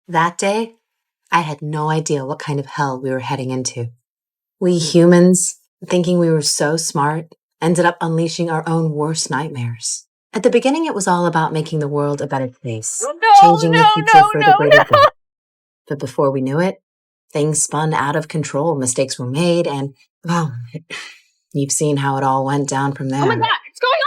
That day, I had no idea what kind of hell we were heading into. We humans, thinking we were so smart, ended up unleashing our own worst nightmares. At the beginning, it was all about making the world a better place, changing the future for the greater good. But before we knew it, things spun out of control, mistakes were made, and, well, you've seen how it all went down from there. Oh my god, what's going on?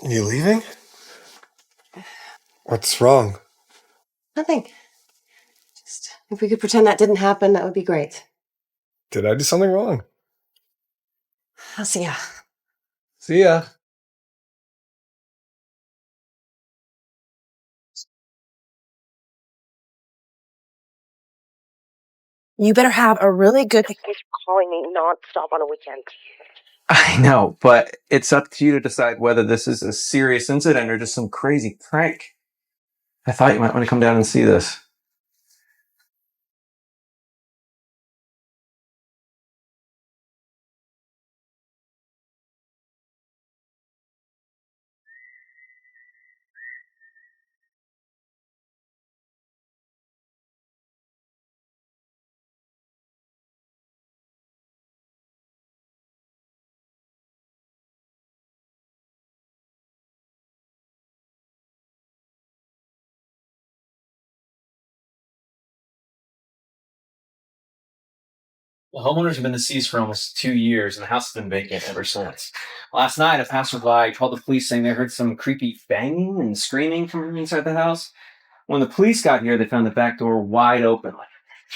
You leaving? What's wrong? Nothing. Just, if we could pretend that didn't happen, that would be great. Did I do something wrong? I'll see ya. See ya. You better have a really good excuse for calling me nonstop on a weekend. I know, but it's up to you to decide whether this is a serious incident or just some crazy prank. I thought you might want to come down and see this. The homeowners have been deceased for almost 2 years, and the house has been vacant ever since. Last night, a passerby called the police saying they heard some creepy banging and screaming from inside the house. When the police got here, they found the back door wide open, like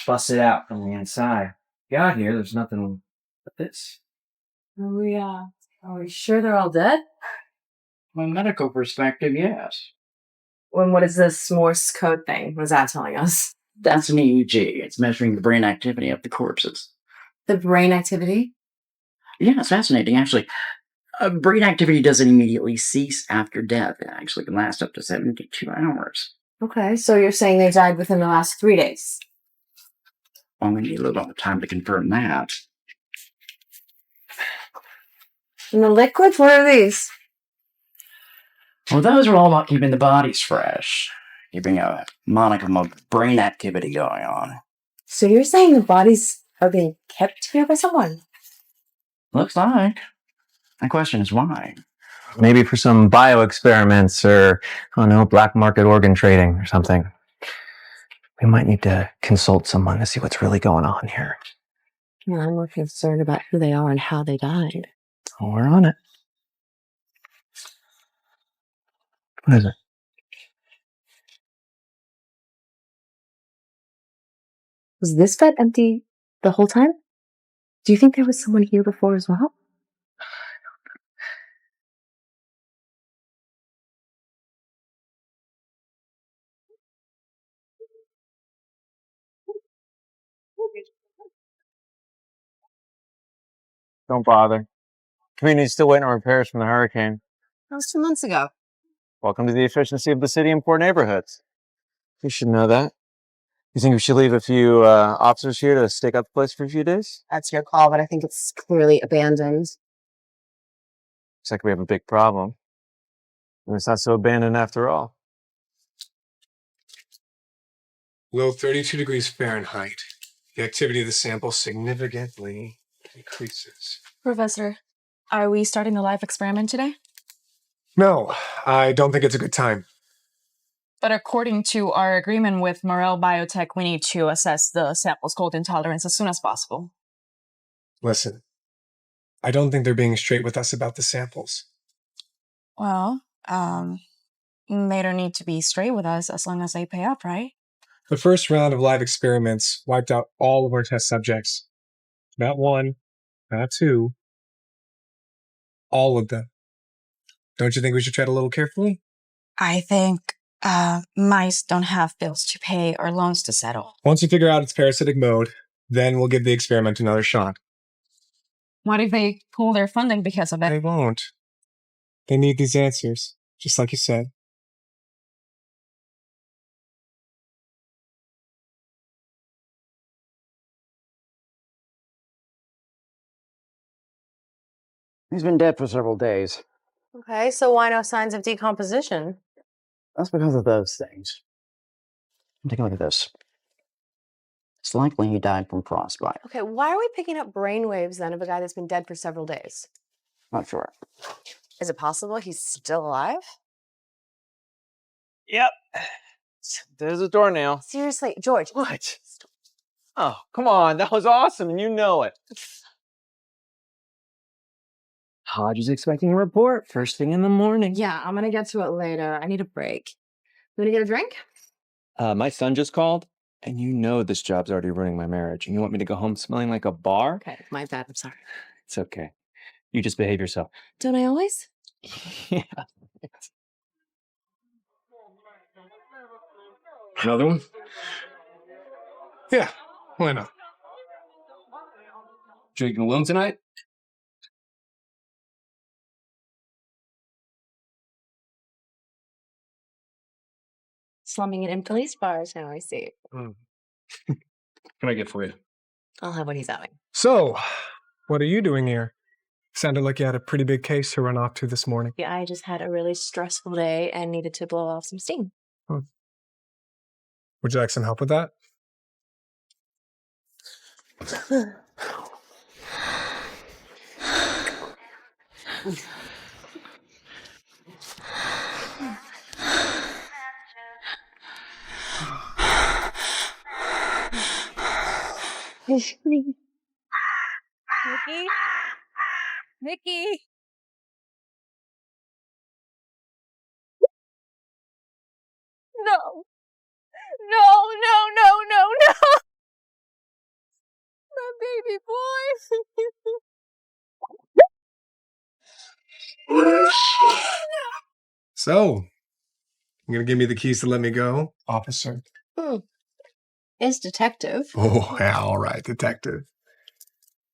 busted out from the inside. Got here, there's nothing but this. Are we sure they're all dead? From a medical perspective, yes. When what is this Morse code thing? What is that telling us? That's an EEG. It's measuring the brain activity of the corpses. The brain activity? Yeah, it's fascinating, actually. Brain activity doesn't immediately cease after death. It actually can last up to 72 hours. Okay, so you're saying they died within the last 3 days? Well, we need a little more time to confirm that. And the liquids? What are these? Well, those are all about keeping the bodies fresh. Keeping a modicum of brain activity going on. So you're saying the bodies are being kept here by someone? Looks like. The question is why? Maybe for some bio-experiments or, I don't know, black market organ trading or something. We might need to consult someone to see what's really going on here. Yeah, I'm more concerned about who they are and how they died. Oh, we're on it. What is it? Was this bed empty the whole time? Do you think there was someone here before as well? Don't bother. Community's still waiting on repairs from the hurricane. That was 2 months ago. Welcome to the efficiency of the city and poor neighborhoods. You should know that. You think we should leave a few officers here to stake out the place for a few days? That's your call, but I think it's clearly abandoned. Looks like we have a big problem. And it's not so abandoned after all. Low 32 degrees Fahrenheit. The activity of the sample significantly increases. Professor, are we starting the live experiment today? No, I don't think it's a good time. But according to our agreement with Morel Biotech, we need to assess the sample's cold intolerance as soon as possible. Listen, I don't think they're being straight with us about the samples. Well, they don't need to be straight with us as long as they pay up, right? The first round of live experiments wiped out all of our test subjects. Not one, not two, all of them. Don't you think we should tread a little carefully? I think mice don't have bills to pay or loans to settle. Once you figure out its parasitic mode, then we'll give the experiment another shot. What if they pull their funding because of They it? won't. They need these answers, just like you said. He's been dead for several days. Okay, so why no signs of decomposition? That's because of those things. Take a look at this. It's likely he died from frostbite. Okay, why are we picking up brainwaves then of a guy that's been dead for several days? Not sure. Is it possible he's still alive? Yep. There's a door now. Seriously, George. What? Oh, come on. That was awesome, and you know it. Hodge is expecting a report first thing in the morning. Yeah, I'm gonna get to it later. I need a break. You wanna get a drink? My son just called, and you know this job's already ruining my marriage. And you want me to go home smelling like a bar? Okay, my bad. I'm sorry. It's okay. You just behave yourself. Don't I always? Yeah. Another one? Yeah, why not? Drinking alone tonight? Slumming it in police bars now, I see. What can I get for you? I'll have what he's having. So, what are you doing here? Sounded like you had a pretty big case to run off to this morning. Yeah, I just had a really stressful day and needed to blow off some steam. Would you like some help with that? Nikki? Nikki? No. No, no, no, no, no. My baby boy. So, you gonna give me the keys to let me go, officer? It's detective. Oh, yeah, all right, detective.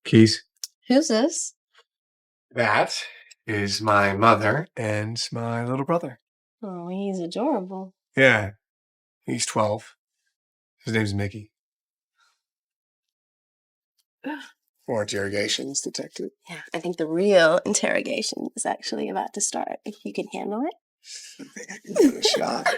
Keys? Who's this? That is my mother and my little brother. Oh, he's adorable. Yeah, he's 12. His name's Mickey. More interrogations, detective. Yeah, I think the real interrogation is actually about to start. If you can handle it. I think I can give it a shot.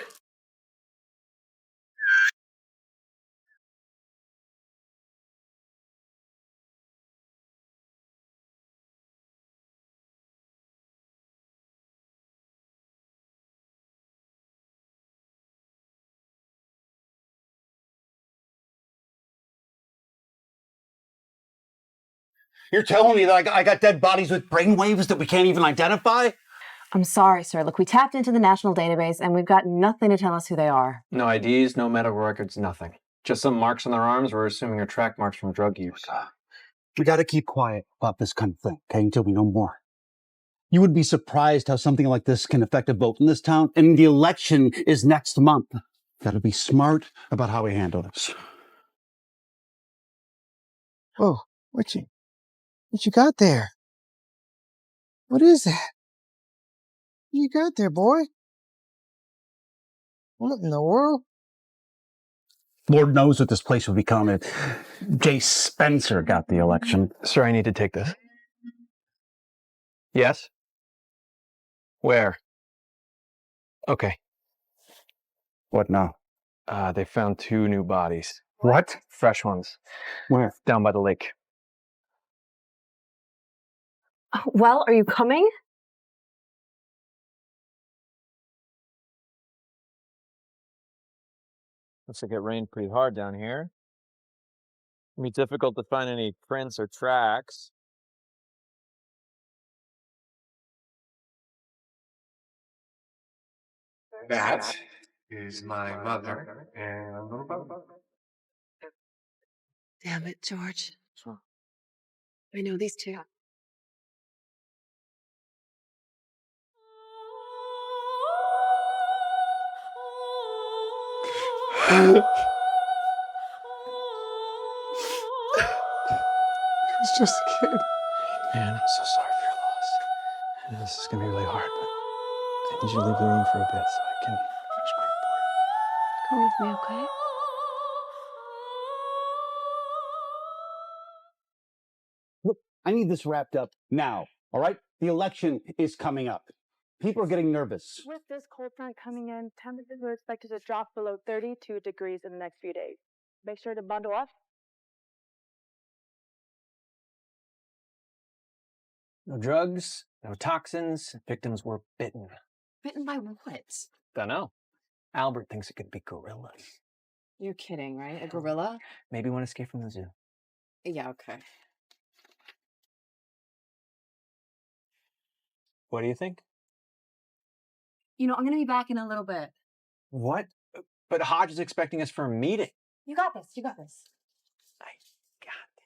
You're telling me that I got dead bodies with brainwaves that we can't even identify? I'm sorry, sir. Look, we tapped into the national database and we've got nothing to tell us who they are. No IDs, no medical records, nothing. Just some marks on their arms. We're assuming are track marks from drug use. We gotta keep quiet about this kind of thing, okay, until we know more. You would be surprised how something like this can affect a vote in this town, and the election is next month. Gotta be smart about how we handle this. Whoa, what you got there? What is that? What you got there, boy? What in the world? Lord knows what this place would become if Jay Spencer got the election. Sir, I need to take this. Yes? Where? Okay. What now? They found 2 new bodies. What? Fresh ones. Where? Down by the lake. Well, are you coming? Looks like it rained pretty hard down here. It'll be difficult to find any prints or tracks. That is my mother and little brother. Damn it, George. I know these two. He was just a kid. Man, I'm so sorry for your loss. I know this is gonna be really hard, but I need you to leave the room for a bit so I can finish my report. Come with me, okay? Look, I need this wrapped up now, all right? The election is coming up. People are getting nervous. With this cold front coming in, temperatures are expected to drop below 32 degrees in the next few days. Make sure to bundle up. No drugs, no toxins. Victims were bitten. Bitten by what? Dunno. Albert thinks it could be gorillas. You're kidding, right? A gorilla? Maybe one escaped from the zoo. Yeah, okay. What do you think? You know, I'm gonna be back in a little bit. What? But Hodge is expecting us for a meeting. You got this. You got this. I got it.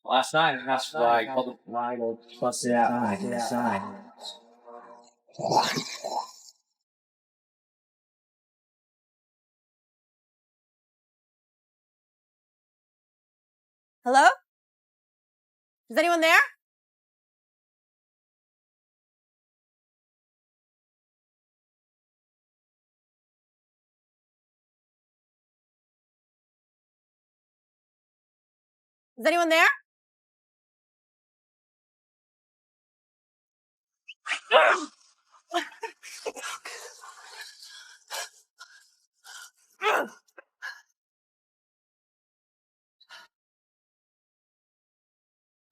Last night, a passerby called the fly to bust it out inside. Hello? Is anyone there? Is anyone there?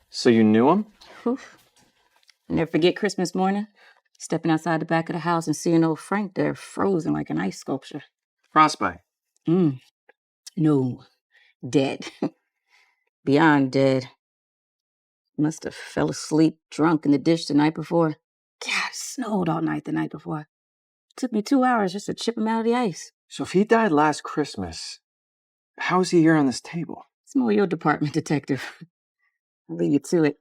So you knew him? Oof. Never forget Christmas morning, stepping outside the back of the house and seeing old Frank there frozen like an ice sculpture. Frostbite. No, dead. Beyond dead. Must have fell asleep drunk in the ditch the night before. God, it snowed all night the night before. It took me 2 hours just to chip him out of the ice. So if he died last Christmas, how is he here on this table? It's more your department, detective. I'll leave you to it.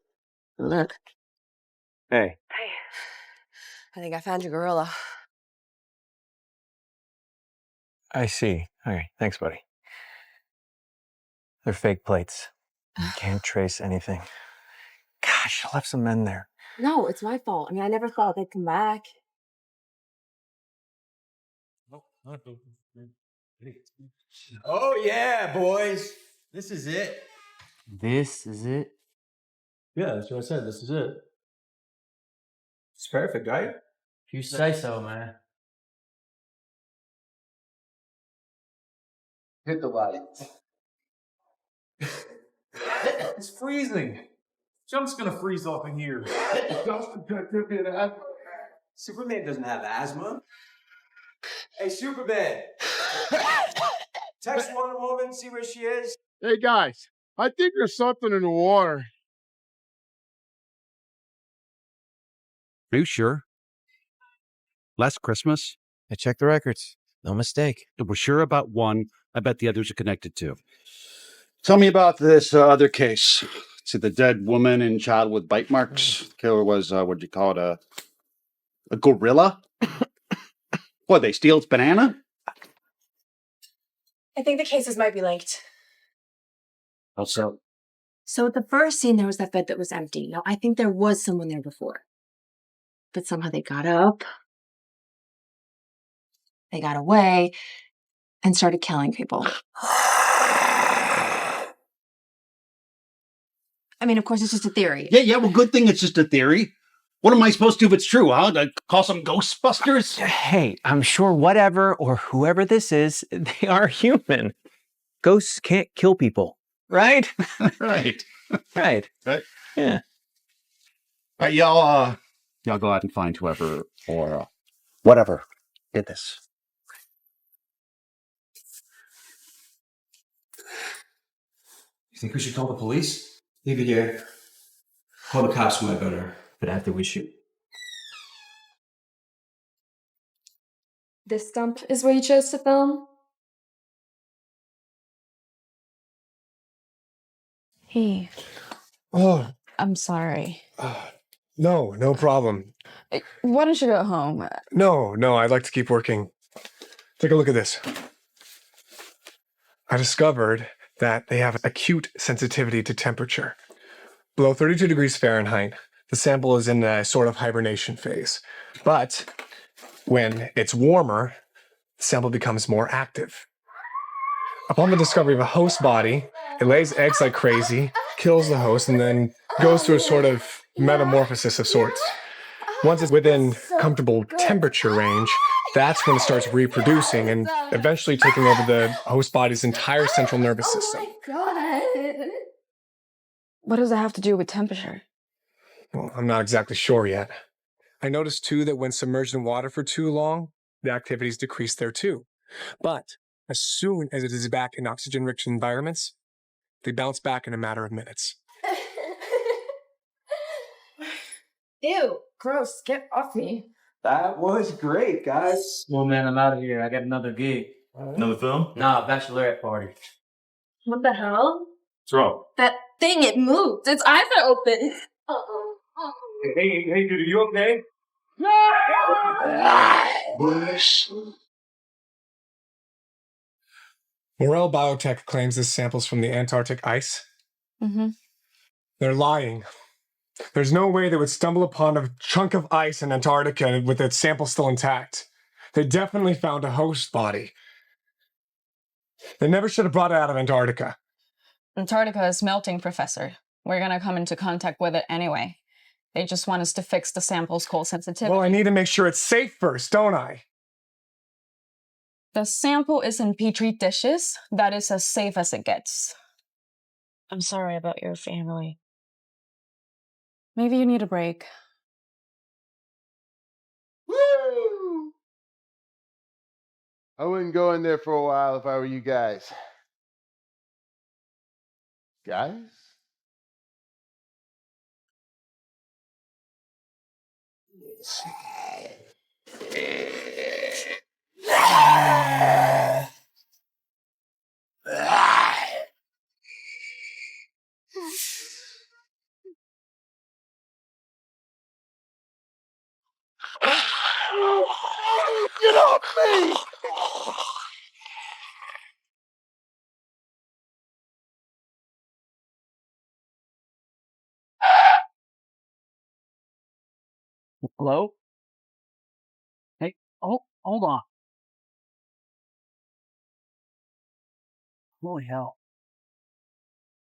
Good luck. Hey. Hey. I think I found your gorilla. I see. Okay, thanks, buddy. They're fake plates. Can't trace anything. Gosh, I left some men there. No, it's my fault. I mean, I never thought they'd come back. Oh yeah, boys. This is it. This is it? Yeah, that's what I said. This is it. It's perfect, right? If you say so, man. Hit the light. It's freezing. Jump's gonna freeze off in here. Superman doesn't have asthma. Hey, Superman. Text Wonder Woman, see where she is. Hey, guys. I think there's something in the water. Are you sure? Last Christmas? I checked the records. No mistake. We're sure about one. I bet the others are connected too. Tell me about this other case. See the dead woman and child with bite marks. The killer was, what'd you call it, a gorilla? What, they steal its banana? I think the cases might be linked. How so? So at the first scene, there was that bed that was empty. Now, I think there was someone there before. But somehow they got up, they got away, and started killing people. I mean, of course, it's just a theory. Yeah, well, good thing it's just a theory. What am I supposed to do if it's true, huh? To call some Ghostbusters? Hey, I'm sure whatever or whoever this is, they are human. Ghosts can't kill people, right? Right. Right. Right. Yeah. All right, y'all go out and find whoever or whatever did this. You think we should call the police? Leave it here. Call the cops might better, but after we shoot. This stump is where you chose to film? Hey. Oh. I'm sorry. No problem. Why don't you go home? No, I'd like to keep working. Take a look at this. I discovered that they have acute sensitivity to temperature. Below 32 degrees Fahrenheit, the sample is in a sort of hibernation phase. But when it's warmer, the sample becomes more active. Upon the discovery of a host body, it lays eggs like crazy, kills the host, and then goes through a sort of metamorphosis of sorts. Once it's within comfortable temperature range, that's when it starts reproducing and eventually taking over the host body's entire central nervous system. God. What does that have to do with temperature? Well, I'm not exactly sure yet. I noticed too that when submerged in water for too long, the activities decrease there too. But as soon as it is back in oxygen-rich environments, they bounce back in a matter of minutes. Ew, gross, get off me. That was great, guys. Well, man, I'm out of here. I got another gig. Another film? Nah, bachelorette party. What the hell? What's wrong? That thing, it moved. Its eyes are open. Hey, dude, are you okay? Morel Biotech claims this sample's from the Antarctic ice. Mm-hmm. They're lying. There's no way they would stumble upon a chunk of ice in Antarctica with its sample still intact. They definitely found a host body. They never should have brought it out of Antarctica. Antarctica is melting, Professor. We're gonna come into contact with it anyway. They just want us to fix the sample's cold sensitivity. Well, I need to make sure it's safe first, don't I? The sample is in petri dishes. That is as safe as it gets. I'm sorry about your family. Maybe you need a break. Woo! I wouldn't go in there for a while if I were you guys. Guys? Get off me! Hello? Hey, hold on. Holy hell.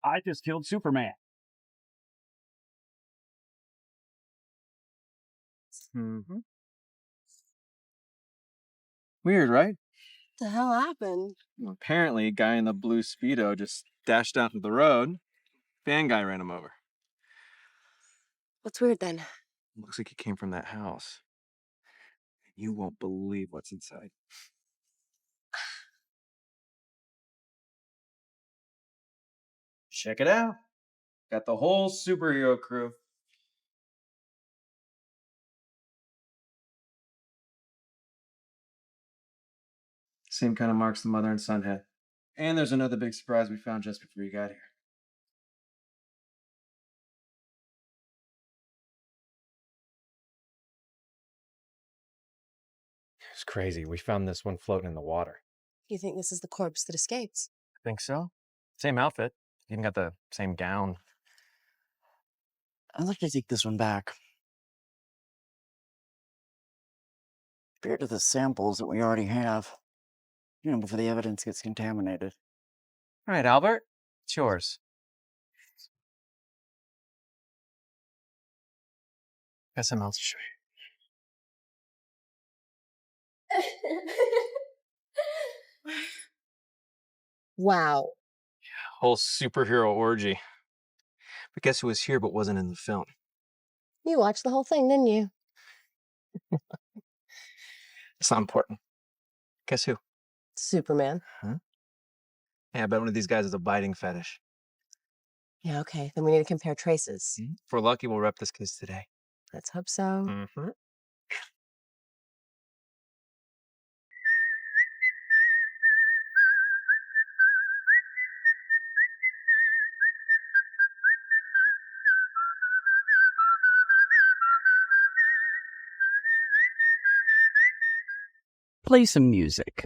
I just killed Superman. Mm-hmm. Weird, right? What the hell happened? Well, apparently, a guy in the blue Speedo just dashed out to the road. Fan guy ran him over. What's weird then? Looks like he came from that house. You won't believe what's inside. Check it out. Got the whole superhero crew. Same kind of marks the mother and son had. And there's another big surprise we found just before you got here. It's crazy. We found this one floating in the water. You think this is the corpse that escaped? I think so. Same outfit. Even got the same gown. I'd like to take this one back. Compared to the samples that we already have, before the evidence gets contaminated. All right, Albert, it's yours. Got something else to show you. Wow. Whole superhero orgy. But guess who was here but wasn't in the film? You watched the whole thing, didn't you? It's not important. Guess who? Superman. Huh? Yeah, I bet one of these guys has a biting fetish. Yeah, okay. Then we need to compare traces. If we're lucky, we'll rep this case today. Let's hope so. Mm-hmm. Play some music.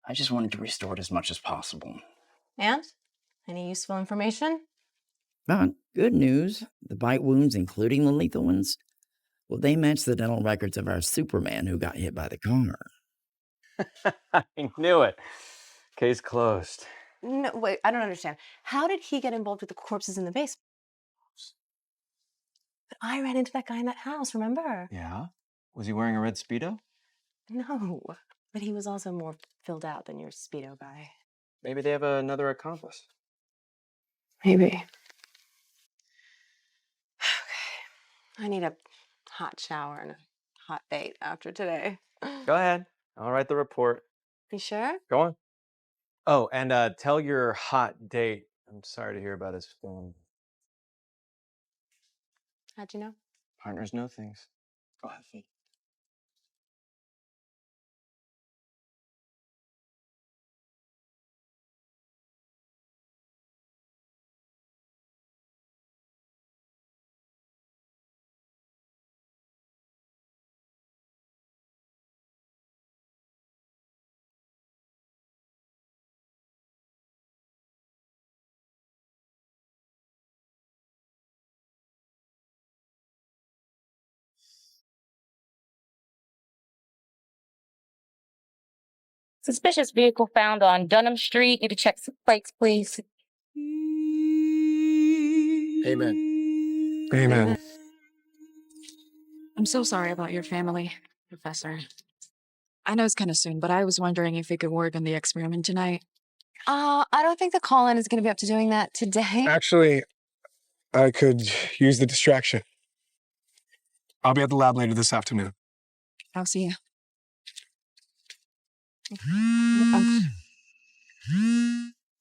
I just wanted to restore it as much as possible. And? Any useful information? Good news. The bite wounds, including the lethal ones, well, they match the dental records of our Superman who got hit by the car. I knew it. Case closed. No, wait, I don't understand. How did he get involved with the corpses in the basement? But I ran into that guy in that house, remember? Yeah? Was he wearing a red Speedo? No, but he was also more filled out than your Speedo guy. Maybe they have another accomplice. Maybe. Okay. I need a hot shower and a hot date after today. Go ahead. I'll write the report. You sure? Go on. Oh, and tell your hot date. I'm sorry to hear about his film. How'd you know? Partners know things. Go have fun. Suspicious vehicle found on Dunham Street. Need to check some plates, please. Amen. Amen. I'm so sorry about your family, Professor. I know it's kind of soon, but I was wondering if we could work on the experiment tonight. I don't think that Colin is going to be up to doing that today. Actually, I could use the distraction. I'll be at the lab later this afternoon. I'll see you.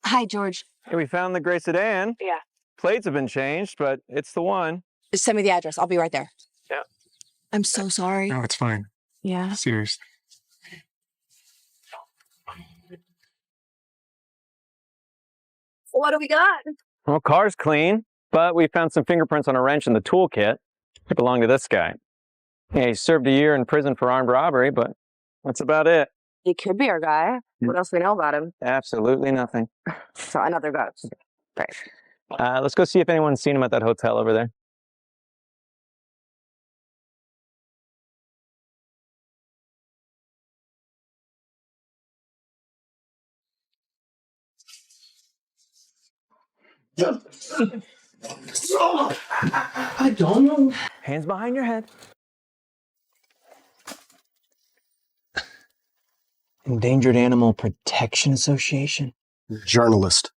Hi, George. Hey, we found the gray sedan. Yeah. Plates have been changed, but it's the one. Just send me the address. I'll be right there. Yeah. I'm so sorry. No, it's fine. Yeah. Seriously. What do we got? Well, car's clean, but we found some fingerprints on a wrench in the toolkit. It belonged to this guy. Yeah, he served a year in prison for armed robbery, but that's about it. He could be our guy. What else do we know about him? Absolutely nothing. So another ghost. Great. Let's go see if anyone's seen him at that hotel over there. I don't know. Hands behind your head. Endangered Animal Protection Association. Journalist.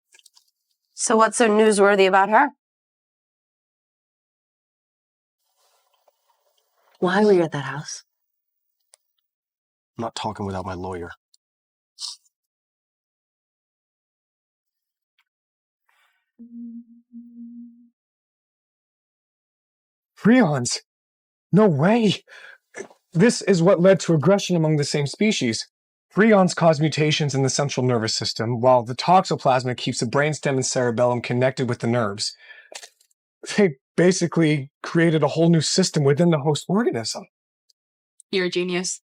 So what's so newsworthy about her? Why were you at that house? I'm not talking without my lawyer. Prions? No way! This is what led to aggression among the same species. Prions cause mutations in the central nervous system, while the toxoplasma keeps the brainstem and cerebellum connected with the nerves. They basically created a whole new system within the host organism. You're a genius.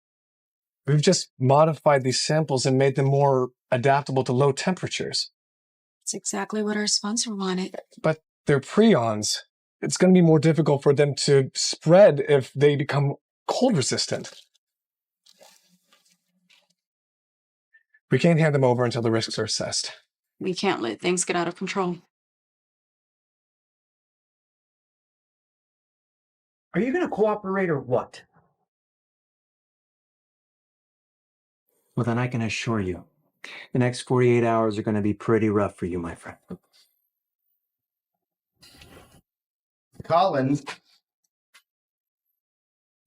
We've just modified these samples and made them more adaptable to low temperatures. It's exactly what our sponsor wanted. But they're prions. It's going to be more difficult for them to spread if they become cold resistant. We can't hand them over until the risks are assessed. We can't let things get out of control. Are you going to cooperate or what? Well, then I can assure you, the next 48 hours are going to be pretty rough for you, my friend. Colin.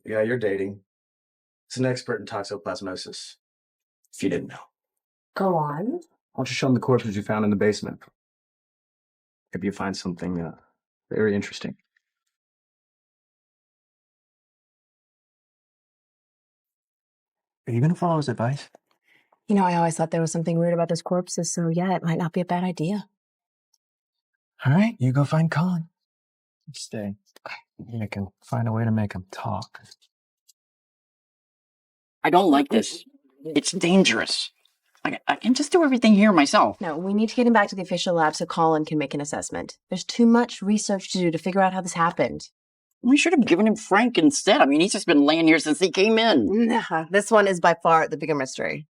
The guy you're dating is an expert in toxoplasmosis, if you didn't know. Go on. Why don't you show him the corpses you found in the basement? Maybe you find something very interesting. Are you going to follow his advice? You know, I always thought there was something weird about those corpses, so yeah, it might not be a bad idea. All right, you go find Colin. Stay. I can find a way to make him talk. I don't like this. It's dangerous. I can just do everything here myself. No, we need to get him back to the official lab so Colin can make an assessment. There's too much research to do to figure out how this happened. We should have given him Frank instead. I mean, he's just been laying here since he came in. Nah, this one is by far the bigger mystery.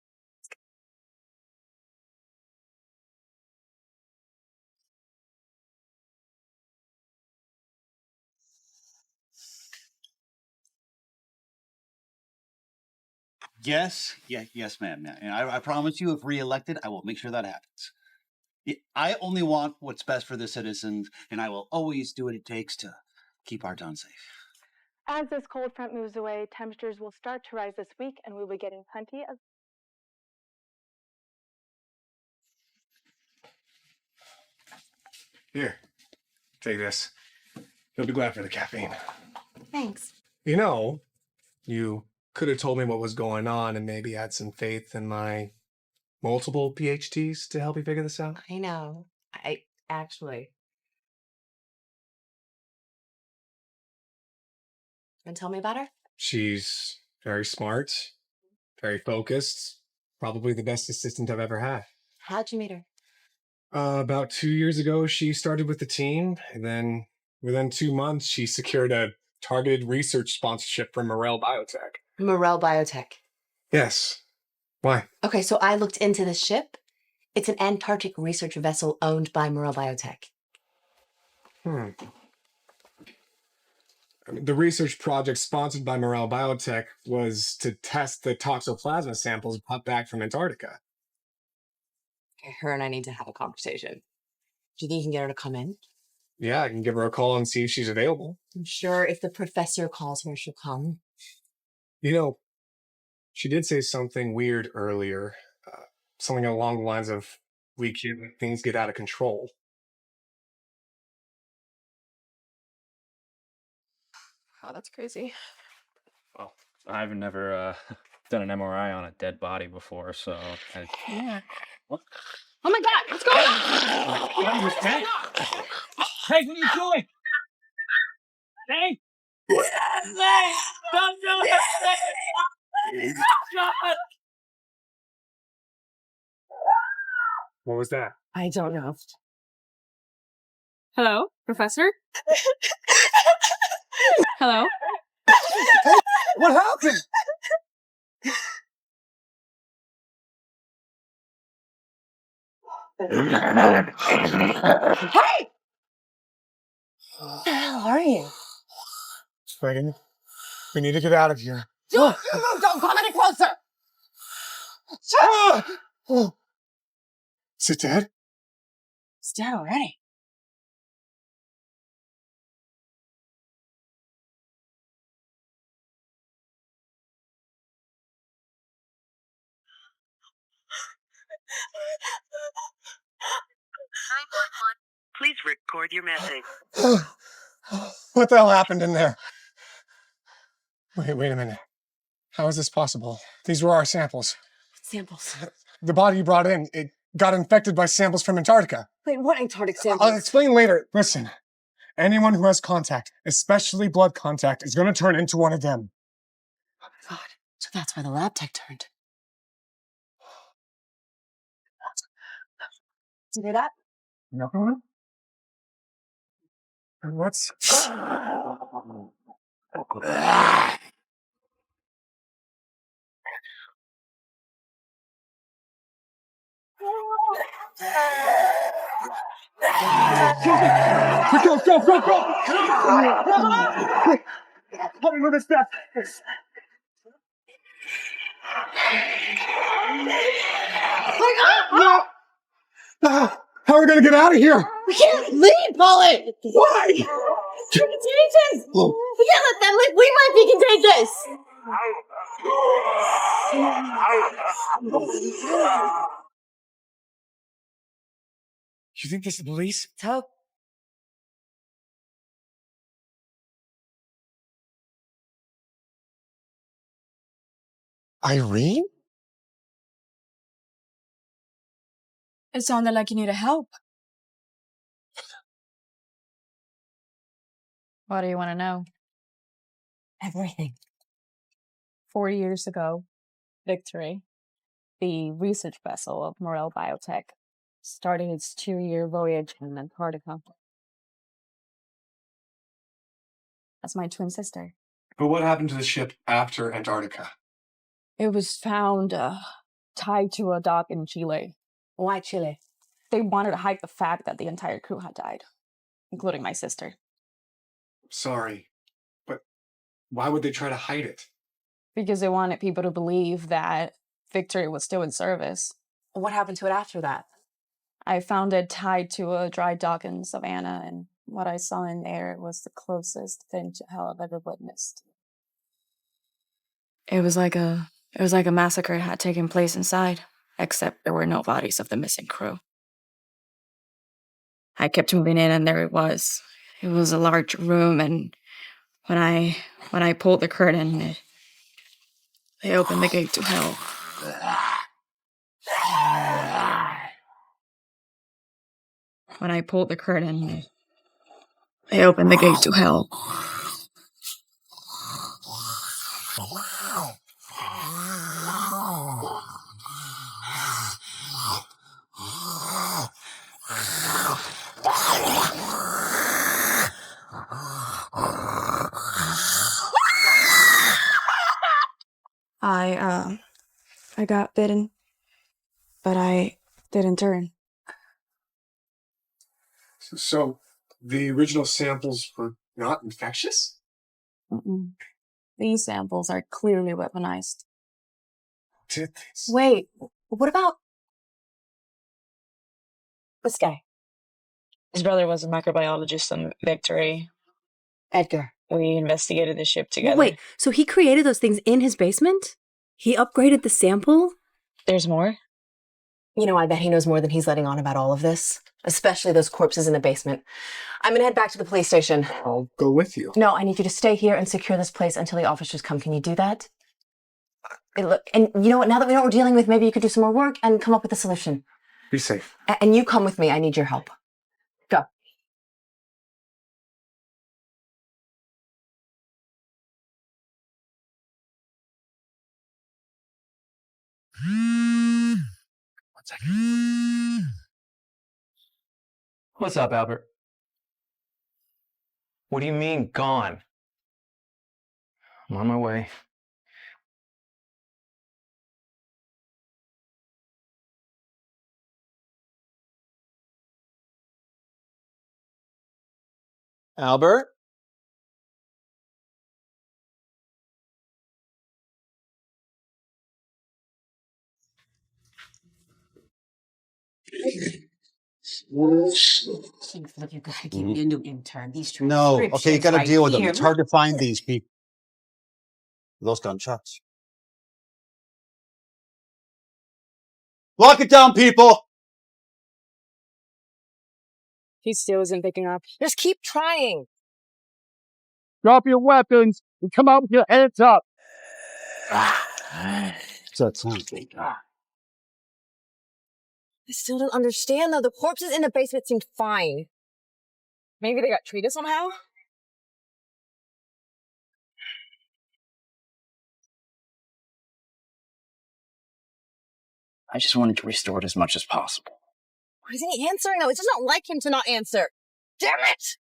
Yes, ma'am. And I promise you, if re-elected, I will make sure that happens. I only want what's best for the citizens, and I will always do what it takes to keep our town safe. As this cold front moves away, temperatures will start to rise this week, and we'll be getting plenty of... Here, take this. You'll be glad for the caffeine. Thanks. You know, you could have told me what was going on and maybe had some faith in my multiple PhDs to help you figure this out. I know. I actually. And tell me about her? She's very smart, very focused, probably the best assistant I've ever had. How'd you meet her? About 2 years ago, she started with the team, and then within 2 months, she secured a targeted research sponsorship from Morel Biotech. Morel Biotech. Yes. Why? Okay, so I looked into this ship. It's an Antarctic research vessel owned by Morel Biotech. I mean, the research project sponsored by Morel Biotech was to test the toxoplasma samples brought back from Antarctica. Okay, her and I need to have a conversation. Do you think you can get her to come in? Yeah, I can give her a call and see if she's available. I'm sure if the professor calls her, she'll come. You know, she did say something weird earlier. Something along the lines of, we can't let things get out of control. Oh, that's crazy. Well, I've never done an MRI on a dead body before, so... Yeah. What? Oh my God, what's going on? What was that? Hey, what are you doing? Hey! Don't do it! God! What was that? I don't know. Hello, Professor? Hello? What happened? Hey! What the hell are you? Megan, we need to get out of here. Don't come any closer! Is it dead? It's dead already. Please record your message. What the hell happened in there? Wait a minute. How is this possible? These were our samples. Samples. The body you brought in, it got infected by samples from Antarctica. Wait, what Antarctic samples? I'll explain later. Listen, anyone who has contact, especially blood contact, is going to turn into one of them. Oh my God. So that's why the lab tech turned. Did you hear that? No, Colin? And what's... Go! Help me move this back. No! How are we gonna get out of here? We can't leave, Colin! Why? They're contagious! We can't let them leave. We might be contagious! You think this is the police? Let's hope. Irene? It sounded like you needed help. What do you want to know? Everything. 4 years ago, Victory, the research vessel of Morel Biotech, started its 2-year voyage in Antarctica. That's my twin sister. But what happened to the ship after Antarctica? It was found tied to a dock in Chile. Why Chile? They wanted to hide the fact that the entire crew had died, including my sister. Sorry, but why would they try to hide it? Because they wanted people to believe that Victory was still in service. What happened to it after that? I found it tied to a dry dock in Savannah, and what I saw in there was the closest thing to hell I've ever witnessed. It was like a massacre had taken place inside, except there were no bodies of the missing crew. I kept moving in, and there it was. It was a large room, and when I pulled the curtain, they opened the gate to hell. When I pulled the curtain, they opened the gate to hell. I got bitten, but I didn't turn. So, the original samples were not infectious? Mm-mm. These samples are clearly weaponized. Wait, what about this guy? His brother was a microbiologist on Victory. Edgar. We investigated the ship together. Wait, so he created those things in his basement? He upgraded the sample? There's more? You know, I bet he knows more than he's letting on about all of this, especially those corpses in the basement. I'm gonna head back to the police station. I'll go with you. No, I need you to stay here and secure this place until the officers come. Can you do that? Look, and you know what? Now that we know what we're dealing with, maybe you could do some more work and come up with a solution. Be safe. And you come with me. I need your help. Go. What's up, Albert? What do you mean, gone? I'm on my way. Albert? Look, you gotta give me a new intern. These No, okay, you got to right deal with them. here. It's hard to find these people. Those gunshots. Lock it down, people! He still isn't picking up. Just keep trying. Drop your weapons and come out with your heads up. So it sounds like I still don't understand, though. The corpses in the basement seemed fine. Maybe they got treated somehow? I just wanted to restore it as much as possible. Why isn't he answering, though? It's just not like him to not answer. Damn it!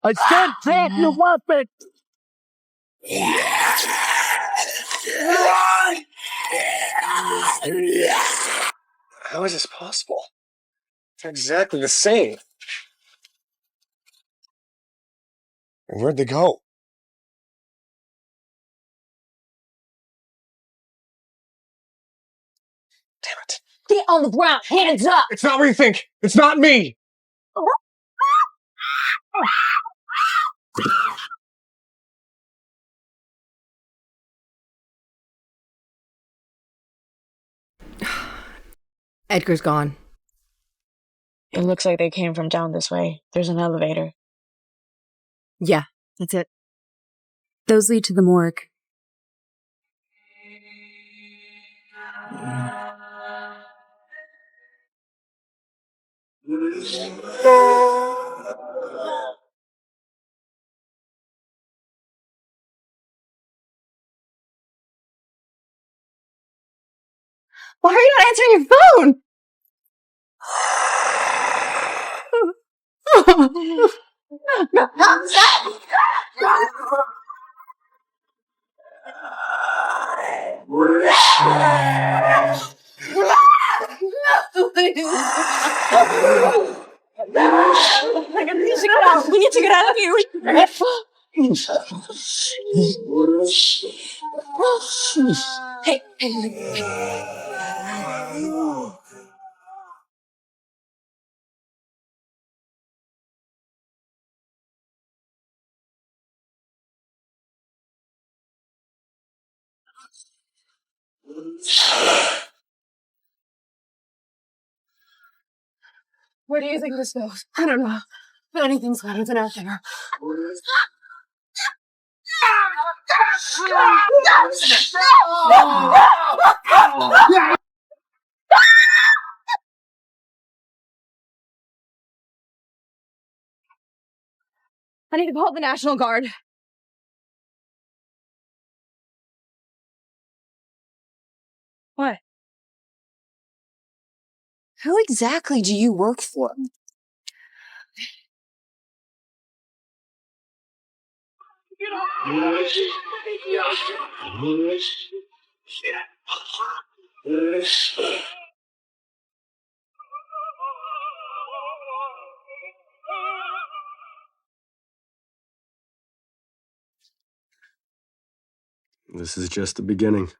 I said drop your weapon! How is this possible? It's exactly the same. And where'd they go? Damn it. Get on the ground! Hands up! It's not what you think! It's not me! Edgar's gone. It looks like they came from down this way. There's an elevator. Yeah, that's it. Those lead to the morgue. Why are you not answering your phone? We need to get out of here. Hey. Where do you think this goes? I don't know. But anything's better than out there. I need to call the National Guard. What? Who exactly do you work for? This is just the beginning.